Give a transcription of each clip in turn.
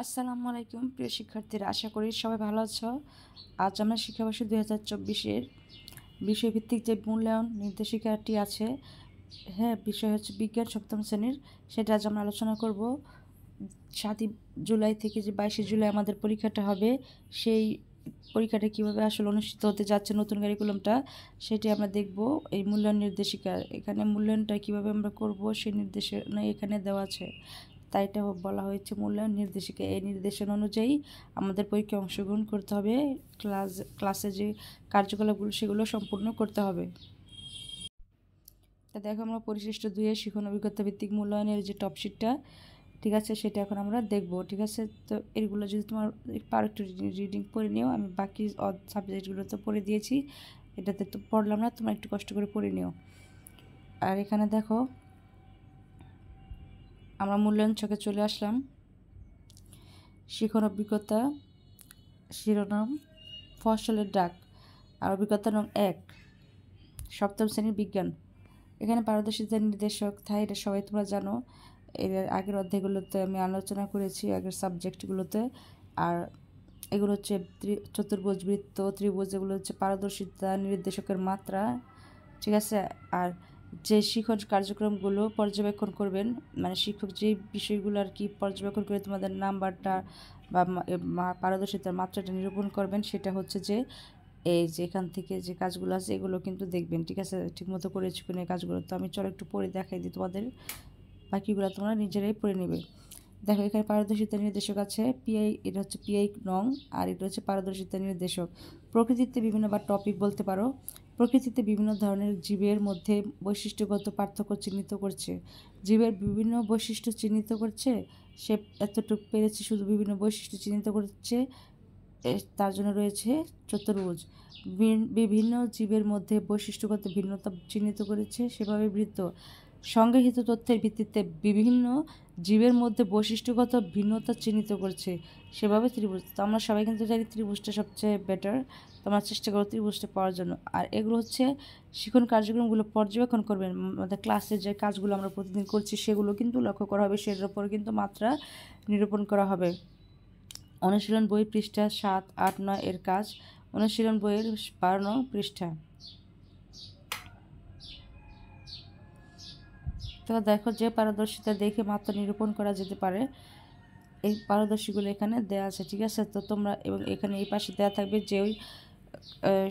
আসসালামু আলাইকুম প্রিয় শিক্ষার্থীরা, আশা করি সবাই ভালো আছো। আজ আমরা শিক্ষাবর্ষ 2024-এর বিষয়ভিত্তিক যে মূল্যায়ন নির্দেশিকাটি আছে, হ্যাঁ, বিষয় হচ্ছে বিজ্ঞান সপ্তম শ্রেণীর, সেটা আজ আমরা আলোচনা করব। 7 জুলাই থেকে যে 22 জুলাই আমাদের পরীক্ষাটা হবে, সেই পরীক্ষাটা কীভাবে আসলে অনুষ্ঠিত হতে যাচ্ছে, নতুন কারিকুলামটা, সেটি আমরা দেখব। এই মূল্যায়ন নির্দেশিকা, এখানে মূল্যায়নটা কীভাবে আমরা করব সেই নির্দেশনা এখানে দেওয়া আছে, তাই এটা বলা হয়েছে মূল্যায়ন নির্দেশিকা। এই নির্দেশনা অনুযায়ী আমাদের পরীক্ষায় অংশগ্রহণ করতে হবে, ক্লাসে যে কার্যকলাপগুলো সেগুলো সম্পূর্ণ করতে হবে। তা দেখো, আমরা পরিশিষ্ট 2-এর শিখন অভিজ্ঞতা ভিত্তিক মূল্যায়নের যে টপশিটটা, ঠিক আছে, সেটা এখন আমরা দেখব। ঠিক আছে, তো এগুলো যদি তোমার পারো একটু রিডিং পড়ে নিও। আমি বাকি সাবজেক্টগুলো তো পড়ে দিয়েছি, এটাতে তো পড়লাম না, তোমরা একটু কষ্ট করে পড়ে নিও। আর এখানে দেখো, আমরা মূল্যায়ন ছকে চলে আসলাম। শিখন অভিজ্ঞতা শিরোনাম ফসলের ডাক, আর অভিজ্ঞতা নং 1, সপ্তম শ্রেণীর বিজ্ঞান। এখানে পারদর্শিতা নির্দেশক থাকে, এটা সবাই তোমরা জানো। এর আগের অধ্যায়গুলোতে আমি আলোচনা করেছি, আগের সাবজেক্টগুলোতে। আর এগুলো হচ্ছে চতুর্ভুজ, বৃত্ত, ত্রিভুজ, এগুলো হচ্ছে পারদর্শিতা নির্দেশকের মাত্রা। ঠিক আছে, আর যে শিক্ষণ কার্যক্রমগুলো পর্যবেক্ষণ করবেন, মানে শিক্ষক যে বিষয়গুলো আর কি পর্যবেক্ষণ করে তোমাদের নাম্বারটা বা পারদর্শিতার মাত্রাটা নিরূপণ করবেন, সেটা হচ্ছে যে এই যে এখান থেকে যে কাজগুলো আছে এগুলো কিন্তু দেখবেন। ঠিক আছে, ঠিকমতো করেছি কিনা এই কাজগুলো। তো আমি চলো একটু পড়ে দেখাই দিই তোমাদের, বাকিগুলো তোমরা নিজেরাই পড়ে নেবে। দেখো, এখানে পারদর্শিতা নির্দেশক আছে পিআই, এটা হচ্ছে পিআই নং, আর এটা হচ্ছে পারদর্শিতা নির্দেশক। প্রকৃতিতে বিভিন্ন বা টপিক বলতে পারো। প্রকৃতিতে বিভিন্ন ধরনের জীবের মধ্যে বৈশিষ্ট্যগত পার্থক্য চিহ্নিত করছে। জীবের বিভিন্ন বৈশিষ্ট্য চিহ্নিত করছে, সে এতটুকু পেরেছে, শুধু বিভিন্ন বৈশিষ্ট্য চিহ্নিত করছে, তার জন্য রয়েছে চতুর্ভুজ। বিভিন্ন জীবের মধ্যে বৈশিষ্ট্যগত ভিন্নতা চিহ্নিত করেছে, সেভাবে বৃত্ত। সংগৃহীত তথ্যের ভিত্তিতে বিভিন্ন জীবের মধ্যে বৈশিষ্ট্যগত ভিন্নতা চিহ্নিত করছে, সেভাবে ত্রিভুজ। তো আমরা সবাই কিন্তু জানি ত্রিভুজটা সবচেয়ে বেটার, তোমরা চেষ্টা করো ত্রিভুজটা পাওয়ার জন্য। আর এগুলো হচ্ছে শিক্ষণ কার্যক্রমগুলো পর্যবেক্ষণ করবেন, আমাদের ক্লাসে যে কাজগুলো আমরা প্রতিদিন করছি সেগুলো কিন্তু লক্ষ্য করা হবে, সেটার উপর কিন্তু মাত্রা নিরূপণ করা হবে। অনুশীলন বই পৃষ্ঠা 7, 8, 9 এর কাজ, অনুশীলন বইয়ের 12 নং পৃষ্ঠা। তো দেখো, যে পারদর্শিতা দেখে মাত্রা নিরূপণ করা যেতে পারে, এই পারদর্শীগুলো এখানে দেওয়া আছে। ঠিক আছে, তো তোমরা, এবং এখানে এই পাশে দেওয়া থাকবে যে ওই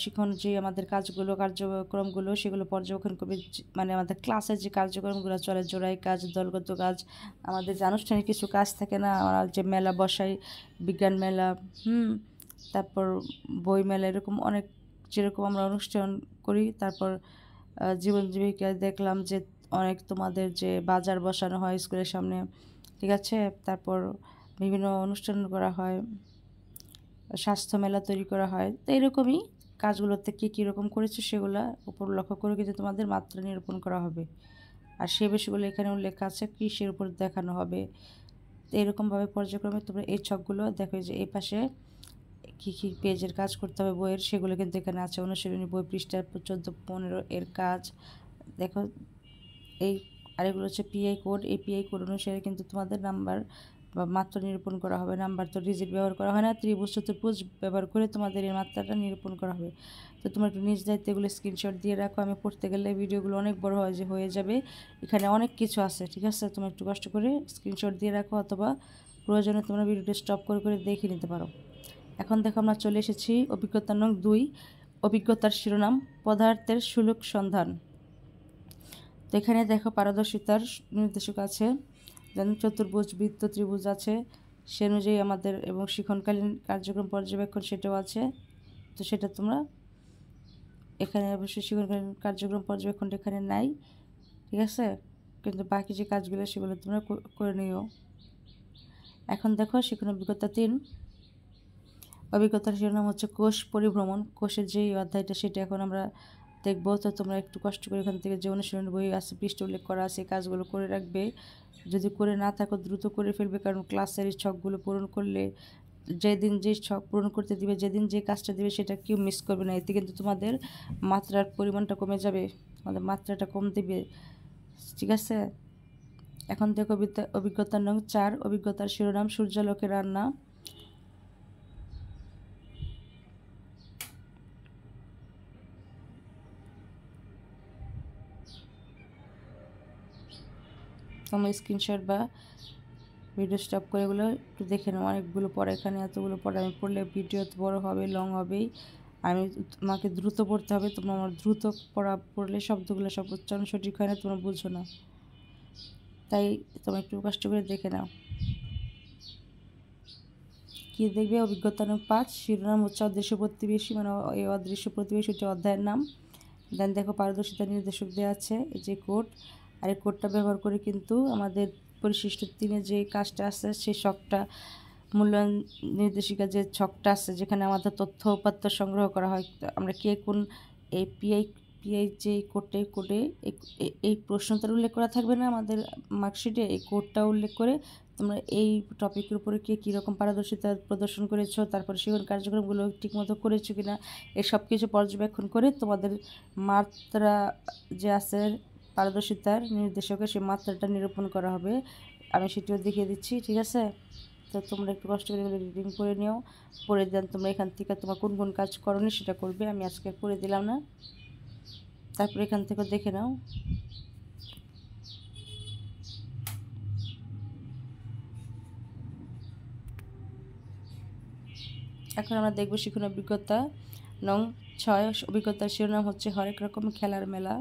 শিখন যে আমাদের কাজগুলো কার্যক্রমগুলো সেগুলো পর্যবেক্ষণ করবে, মানে আমাদের ক্লাসের যে কার্যক্রমগুলো চলে, জোড়াই কাজ, দলগত কাজ, আমাদের যে আনুষ্ঠানিক কিছু কাজ থাকে না, আমরা যে মেলা বসাই, বিজ্ঞান মেলা, তারপর বই মেলা, এরকম অনেক, যেরকম আমরা অনুষ্ঠান করি। তারপর জীবন জীবিকায় দেখলাম যে অনেক তোমাদের যে বাজার বসানো হয় স্কুলের সামনে, ঠিক আছে, তারপর বিভিন্ন অনুষ্ঠান করা হয়, স্বাস্থ্য মেলা তৈরি করা হয়। তো এরকমই কাজগুলোতে কী কীরকম করেছে সেগুলো উপর লক্ষ্য করে কিন্তু তোমাদের মাত্রা নিরূপণ করা হবে। আর সে বিষয়গুলো এখানে উল্লেখ আছে, কৃষির উপর দেখানো হবে। তো এরকমভাবে পর্যায়ক্রমে তোমরা এই ছকগুলো দেখো, যে এই পাশে কী কী পেজের কাজ করতে হবে বইয়ের, সেগুলো কিন্তু এখানে আছে। অনুশীলনী বই পৃষ্ঠা 14-15 এর কাজ দেখো। এই আরেকগুলো হচ্ছে পিআই কোড, এই পিআই কোড অনুসারে কিন্তু তোমাদের নাম্বার বা মাত্রা নিরূপণ করা হবে। নাম্বার তো ডিজিট ব্যবহার করা হয় না, ত্রিভুজ চতুর্ভুজ ব্যবহার করে তোমাদের এই মাত্রাটা নিরূপণ করা হবে। তো তোমরা একটু নিজ দায়িত্বে এগুলো স্ক্রিনশট দিয়ে রাখো, আমি পড়তে গেলে ভিডিওগুলো অনেক বড় হয়ে যাবে, এখানে অনেক কিছু আছে। ঠিক আছে, তোমরা একটু কষ্ট করে স্ক্রিনশট দিয়ে রাখো, অথবা প্রয়োজনে তোমরা ভিডিওটা স্টপ করে করে দেখে নিতে পারো। এখন দেখো, আমরা চলে এসেছি অভিজ্ঞতা নং 2, অভিজ্ঞতার শিরোনাম পদার্থের সুলভ সন্ধান। তো এখানে দেখো, পারদর্শিতার নির্দেশক আছে, যেমন চতুর্ভুজ, বৃত্ত, ত্রিভুজ আছে, সে অনুযায়ী আমাদের, এবং শিক্ষণকালীন কার্যক্রম পর্যবেক্ষণ সেটাও আছে। তো সেটা তোমরা এখানে অবশ্যই শিক্ষণকালীন কার্যক্রম পর্যবেক্ষণটা এখানে নাই, ঠিক আছে, কিন্তু বাকি যে কাজগুলো সেগুলো তোমরা করে নিও। এখন দেখো, শিক্ষণ অভিজ্ঞতা 3, অভিজ্ঞতার শিরোনাম হচ্ছে কোষ পরিভ্রমণ। কোষের যেই অধ্যায়টা সেটা এখন আমরা দেখবো। তো তোমরা একটু কষ্ট করে এখান থেকে যে অনুশীলন বই আছে, পৃষ্ঠা উল্লেখ করা আছে, কাজগুলো করে রাখবে। যদি করে না থাকো দ্রুত করে ফেলবে, কারণ ক্লাসের এই ছকগুলো পূরণ করলে, যেদিন যে ছক পূরণ করতে দিবে, যেদিন যে কাজটা দিবে, সেটা কেউ মিস করবে না। এতে কিন্তু তোমাদের মাত্রার পরিমাণটা কমে যাবে, তোমাদের মাত্রাটা কম দিবে। ঠিক আছে, এখন দেখো অভিজ্ঞতা নং 4, অভিজ্ঞতার শিরোনাম সূর্যালোকে রান্না। তোমরা স্ক্রিনশট বা ভিডিও স্টপ করে এগুলো একটু দেখে নাও। অনেকগুলো পড়া, এখানে এতগুলো পড়া আমি পড়লে ভিডিও তো বড় হবে, লং হবেই। আমাকে দ্রুত পড়তে হবে, তোমরা আমার দ্রুত পড়লে শব্দগুলো সব উচ্চারণ সঠিক হয় না, তোমরা বুঝো না, তাই তোমরা একটু কষ্ট করে দেখে নাও। কি দেখবে? অভিজ্ঞতা নং 5, শিরোনাম হচ্ছে অদৃশ্য প্রতিবেশী, মানে এই অদৃশ্য প্রতিবেশী হচ্ছে অধ্যায়ের নাম। দেন দেখো পারদর্শিতা নির্দেশক দেওয়া আছে, এই যে কোড, আর এই কোডটা ব্যবহার করে কিন্তু আমাদের পরিশিষ্ট 3-এ যে কাজটা আছে সেই ছকটা, মূল্যায়ন নির্দেশিকা যে ছকটা আছে যেখানে আমাদের তথ্য উপাত্ত সংগ্রহ করা হয়, আমরা কে কোন এই পিআই যে কোডে এই প্রশ্নটার উল্লেখ করা থাকবে না আমাদের মার্কশিটে, এই কোডটা উল্লেখ করে তোমরা এই টপিকের উপরে কে কীরকম পারদর্শিতা প্রদর্শন করেছো, তারপর শিক্ষণ কার্যক্রমগুলো ঠিকমতো করেছো কিনা, এই সব কিছু পর্যবেক্ষণ করে তোমাদের মাত্রা যে আছে পারদর্শিতার নির্দেশকে সেই মাত্রাটা নিরূপণ করা হবে। আমি সেটিও দেখিয়ে দিচ্ছি, ঠিক আছে? তো তোমরা একটু কষ্ট করে রিডিং করে নিও, পড়ে দেন তোমরা এখান থেকে তোমার কোন কোন কাজ করনি সেটা করবে, আমি আজকে পড়ে দিলাম না। তারপর এখান থেকে দেখে নাও। এখন আমরা দেখবো শিক্ষণ অভিজ্ঞতা নং 6, অভিজ্ঞতার শিরোনাম হচ্ছে হরেক রকম খেলার মেলা।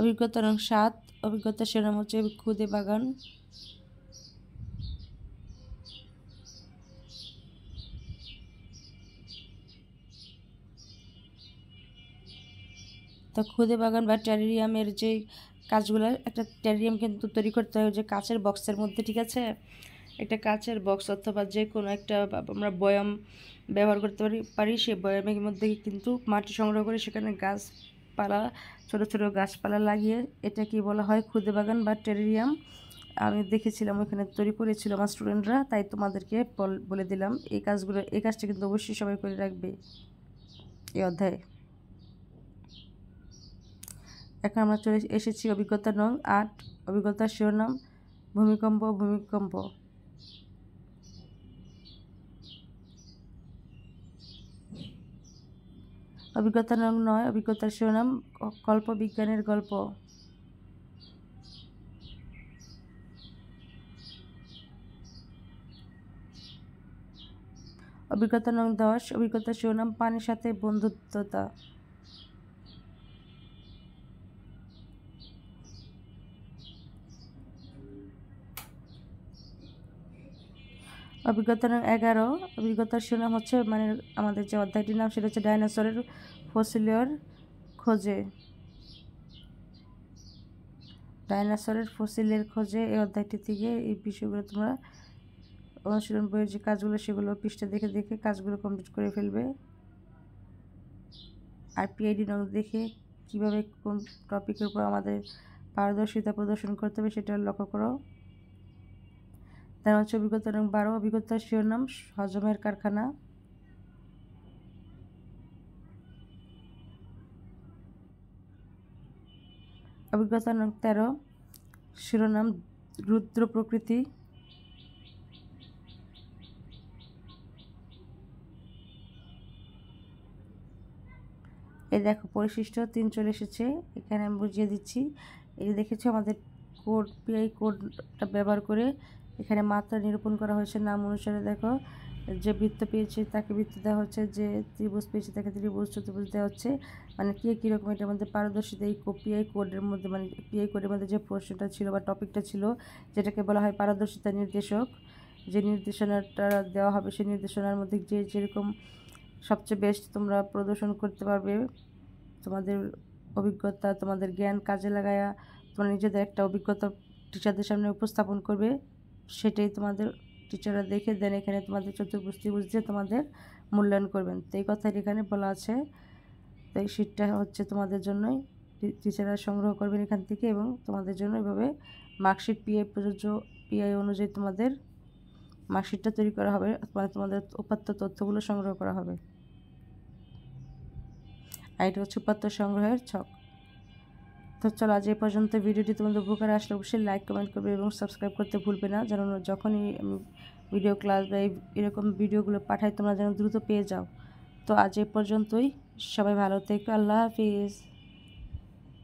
অভিজ্ঞতা নং 7, অভিজ্ঞতার শিরোনাম হচ্ছে খুদে বাগান। তো খুদে বাগান বা টেরারিয়ামের যে কাজগুলো, একটা টেরারিয়াম কিন্তু তৈরি করতে হয় যে কাচের বক্সের মধ্যে, ঠিক আছে? একটা কাচের বক্স অথবা যে কোনো একটা আমরা বয়াম ব্যবহার করতে পারি সেই বয়ামের মধ্যে কিন্তু মাটি সংগ্রহ করে সেখানে গাছপালা, ছোটো ছোটো গাছপালা লাগিয়ে এটা কি বলা হয়? খুদে বাগান বা টেরারিয়াম। আমি দেখেছিলাম ওখানে তৈরি করেছিল আমার স্টুডেন্টরা, তাই তোমাদেরকে বলে দিলাম এই কাজটা কিন্তু অবশ্যই সবাই করে রাখবে এই অধ্যায়ে। এখন আমরা চলে এসেছি অভিজ্ঞতা নং 8, অভিজ্ঞতার শিরোনাম ভূমিকম্প। অভিজ্ঞতা নং 9, অভিজ্ঞতার শিরোনাম কল্পবিজ্ঞানের গল্প। অভিজ্ঞতা নং 10, অভিজ্ঞতার শিরোনাম পানির সাথে বন্ধুত্বতা। অভিজ্ঞতা নং 11, অভিজ্ঞতার শিরোনাম হচ্ছে মানে আমাদের যে অধ্যায়টির নাম সেটা হচ্ছে ডাইনোসরের ফসিলের খোঁজে। এই অধ্যায়টি থেকে এই বিষয়গুলো তোমরা অনুশীলন বইয়ের যে কাজগুলো সেগুলো পৃষ্ঠা দেখে দেখে কাজগুলো কমপ্লিট করে ফেলবে। আর পিআইডি নং দেখে কীভাবে কোন টপিকের উপর আমাদের পারদর্শিতা প্রদর্শন করতে হবে সেটা লক্ষ্য করো। তার হচ্ছে অভিজ্ঞতা নং 12, অভিজ্ঞতার শিরোনাম হজমের কারখানা। অভিজ্ঞতা নং 13, শিরোনাম রুদ্র প্রকৃতি। এই দেখো পরিশিষ্ট 3 চলে এসেছে, এখানে আমি বুঝিয়ে দিচ্ছি। এই দেখেছো আমাদের পিআই কোডটা ব্যবহার করে এখানে মাত্রা নিরূপণ করা হয়েছে নাম অনুসারে। দেখো যে বৃত্ত পেয়েছে তাকে বৃত্ত দেওয়া হচ্ছে, যে ত্রিভুজ পেয়েছে তাকে ত্রিভুজ, চতুর্ভুজ দেওয়া হচ্ছে, মানে কে কীরকম এটার মধ্যে পারদর্শিতা। এই পিআই কোডের মধ্যে মানে পিআই কোডের মধ্যে যে প্রশ্নটা ছিল বা টপিকটা ছিল যেটাকে বলা হয় পারদর্শিতা নির্দেশক, যে নির্দেশনাটা দেওয়া হবে সেই নির্দেশনার মধ্যে যেরকম সবচেয়ে বেস্ট তোমরা প্রদর্শন করতে পারবে, তোমাদের অভিজ্ঞতা তোমাদের জ্ঞান কাজে লাগায়া তোমরা নিজেদের একটা অভিজ্ঞতা টিচারদের সামনে উপস্থাপন করবে, সেটাই তোমাদের টিচাররা দেখে দেন এখানে তোমাদের চতুর্ভুজ ত্রিভুজ দিয়ে তোমাদের মূল্যায়ন করবেন। তো এই কথাটি এখানে বলা আছে। তো এই শিটটা হচ্ছে তোমাদের জন্যই, টিচাররা সংগ্রহ করবেন এখান থেকে এবং তোমাদের জন্য এভাবে মার্কশিট পিআই প্রযোজ্য, পিআই অনুযায়ী তোমাদের মার্কশিটটা তৈরি করা হবে, তোমাদের উপাত্ত তথ্যগুলো সংগ্রহ করা হবে। আর এটা হচ্ছে উপাত্ত সংগ্রহের ছক। তো চলো আজ এই পর্যন্ত। ভিডিওটি তোমাদের উপকারে আসলে অবশ্যই লাইক কমেন্ট করবে এবং সাবস্ক্রাইব করতে ভুলবে না, যেন যখনই আমি ভিডিও ক্লাস বা এরকম ভিডিওগুলো পাঠাই তোমরা যেন দ্রুত পেয়ে যাও। তো আজ এই পর্যন্তই, সবাই ভালো থেকো, আল্লাহ হাফিজ।